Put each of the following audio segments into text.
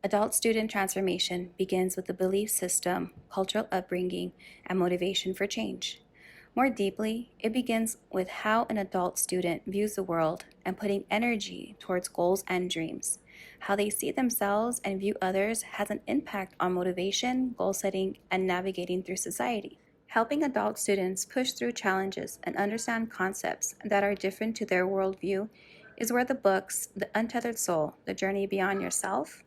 Adult-student transformation begins with the belief system, cultural upbringing, and motivation for change. More deeply, it begins with how an adult student views the world and putting energy towards goals and dreams. How they see themselves and view others has an impact on motivation, goal setting, and navigating through society. Helping adult students push through challenges and understand concepts that are different to their worldview is where the books The Untethered Soul, The Journey Beyond Yourself,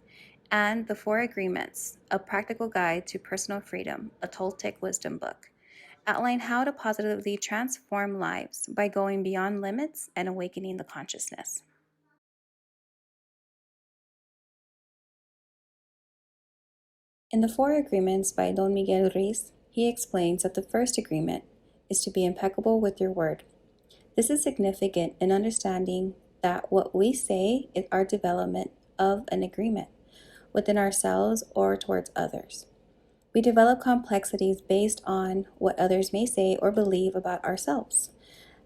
and The Four Agreements, A Practical Guide to Personal Freedom, a Toltec wisdom book, outline how to positively transform lives by going beyond limits and awakening the consciousness. In The Four Agreements by Don Miguel Ruiz, he explains that the first agreement is to be impeccable with your word. This is significant in understanding that what we say is our development of an agreement within ourselves or towards others. We develop complexities based on what others may say or believe about ourselves.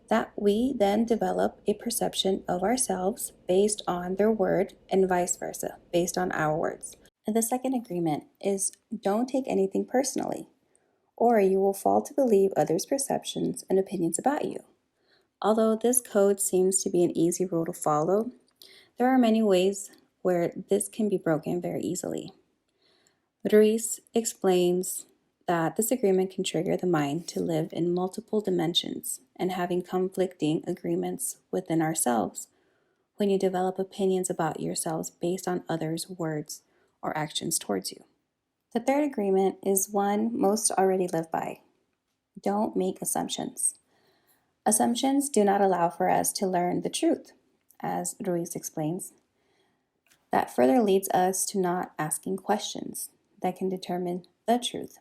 That we then develop a perception of ourselves based on their word and vice versa, based on our words. And the second agreement is don't take anything personally, or you will fall to believe others' perceptions and opinions about you. Although this code seems to be an easy rule to follow, there are many ways where this can be broken very easily. Ruiz explains that this agreement can trigger the mind to live in multiple dimensions and having conflicting agreements within ourselves when you develop opinions about yourselves based on others' words or actions towards you. The third agreement is one most already live by. Don't make assumptions. Assumptions do not allow for us to learn the truth, as Ruiz explains. That further leads us to not asking questions that can determine the truth.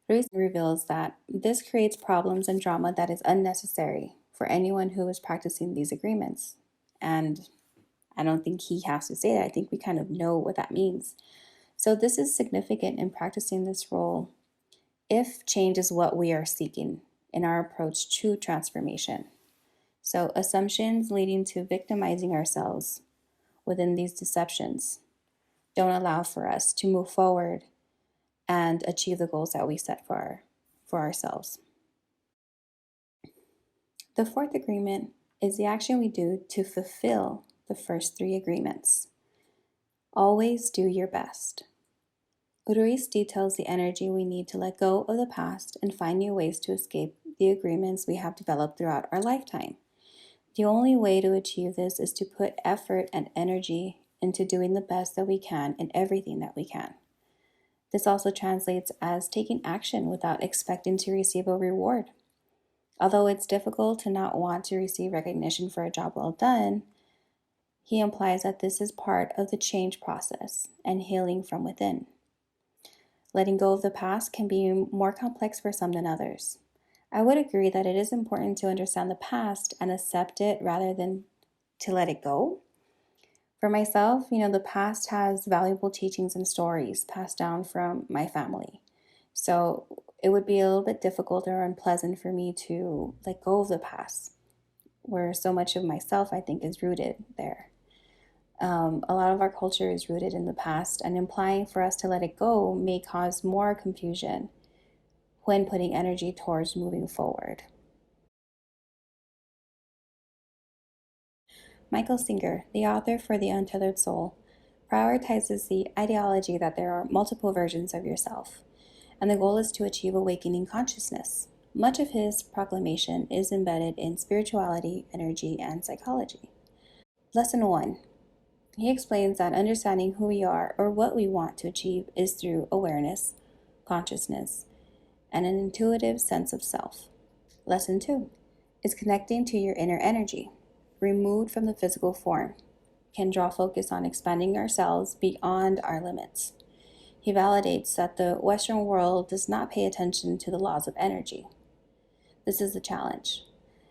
Ruiz reveals that this creates problems and drama that is unnecessary for anyone who is practicing these agreements. And I don't think he has to say that. I think we kind of know what that means. So this is significant in practicing this role if change is what we are seeking in our approach to transformation. So assumptions leading to victimizing ourselves within these deceptions don't allow for us to move forward and achieve the goals that we set for ourselves. The fourth agreement is the action we do to fulfill the first three agreements. Always do your best. Ruiz details the energy we need to let go of the past and find new ways to escape the agreements we have developed throughout our lifetime. The only way to achieve this is to put effort and energy into doing the best that we can in everything that we can. This also translates as taking action without expecting to receive a reward. Although it's difficult to not want to receive recognition for a job well done, he implies that this is part of the change process and healing from within. Letting go of the past can be more complex for some than others. I would agree that it is important to understand the past and accept it rather than to let it go. For myself, the past has valuable teachings and stories passed down from my family. So it would be a little bit difficult or unpleasant for me to let go of the past, where so much of myself, I think, is rooted there. A lot of our culture is rooted in the past, and implying for us to let it go may cause more confusion when putting energy towards moving forward. Michael Singer, the author for The Untethered Soul, prioritizes the ideology that there are multiple versions of yourself, and the goal is to achieve awakening consciousness. Much of his proclamation is embedded in spirituality, energy, and psychology. Lesson 1. He explains that understanding who we are or what we want to achieve is through awareness, consciousness, and an intuitive sense of self. Lesson 2 is connecting to your inner energy, removed from the physical form, can draw focus on expanding ourselves beyond our limits. He validates that the Western world does not pay attention to the laws of energy. This is a challenge,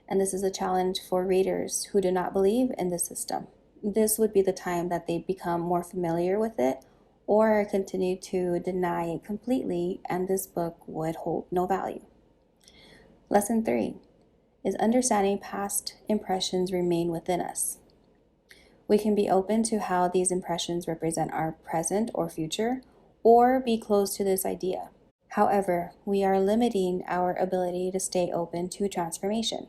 and this is a challenge for readers who do not believe in the system. This would be the time that they become more familiar with it or continue to deny it completely, and this book would hold no value. Lesson 3 is understanding past impressions remain within us. We can be open to how these impressions represent our present or future, or be closed to this idea. However, we are limiting our ability to stay open to transformation.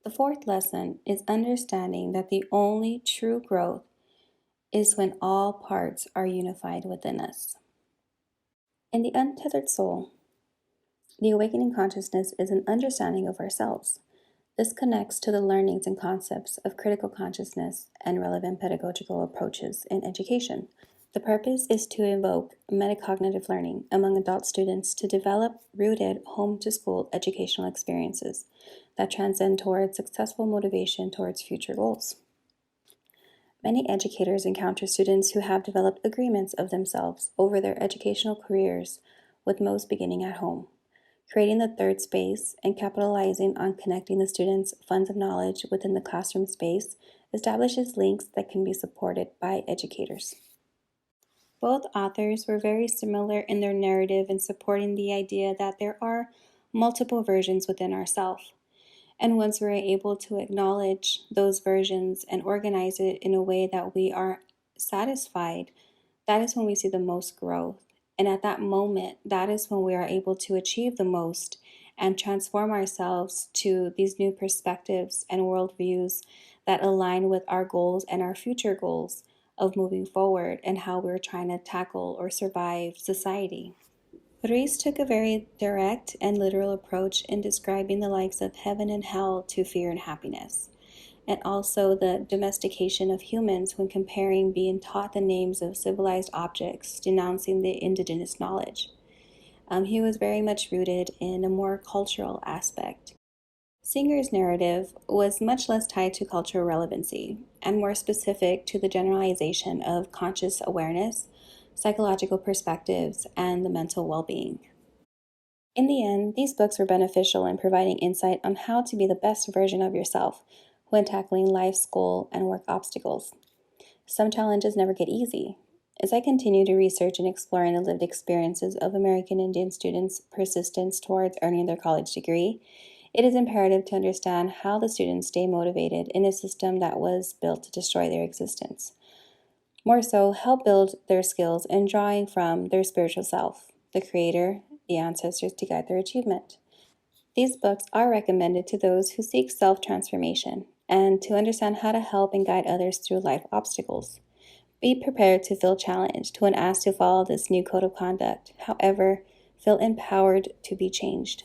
The fourth lesson is understanding that the only true growth is when all parts are unified within us. In the untethered soul, the awakening consciousness is an understanding of ourselves. This connects to the learnings and concepts of critical consciousness and relevant pedagogical approaches in education. The purpose is to invoke metacognitive learning among adult students to develop rooted home-to-school educational experiences that transcend towards successful motivation towards future goals. Many educators encounter students who have developed agreements of themselves over their educational careers, with most beginning at home. Creating the third space and capitalizing on connecting the students' funds of knowledge within the classroom space establishes links that can be supported by educators. Both authors were very similar in their narrative in supporting the idea that there are multiple versions within ourselves. And once we're able to acknowledge those versions and organize it in a way that we are satisfied, that is when we see the most growth. And at that moment, that is when we are able to achieve the most and transform ourselves to these new perspectives and worldviews that align with our goals and our future goals of moving forward and how we're trying to tackle or survive society. Ruiz took a very direct and literal approach in describing the likes of heaven and hell to fear and happiness, and also the domestication of humans when comparing being taught the names of civilized objects, denouncing the indigenous knowledge. He was very much rooted in a more cultural aspect. Singer's narrative was much less tied to cultural relevancy and more specific to the generalization of conscious awareness, psychological perspectives, and the mental well-being. In the end, these books were beneficial in providing insight on how to be the best version of yourself when tackling life, school, and work obstacles. Some challenges never get easy. As I continue to research and explore the lived experiences of American Indian students' persistence towards earning their college degree, it is imperative to understand how the students stay motivated in a system that was built to destroy their existence. More so, help build their skills in drawing from their spiritual self, the Creator, the ancestors to guide their achievement. These books are recommended to those who seek self-transformation and to understand how to help and guide others through life obstacles. Be prepared to feel challenged when asked to follow this new code of conduct. However, feel empowered to be changed.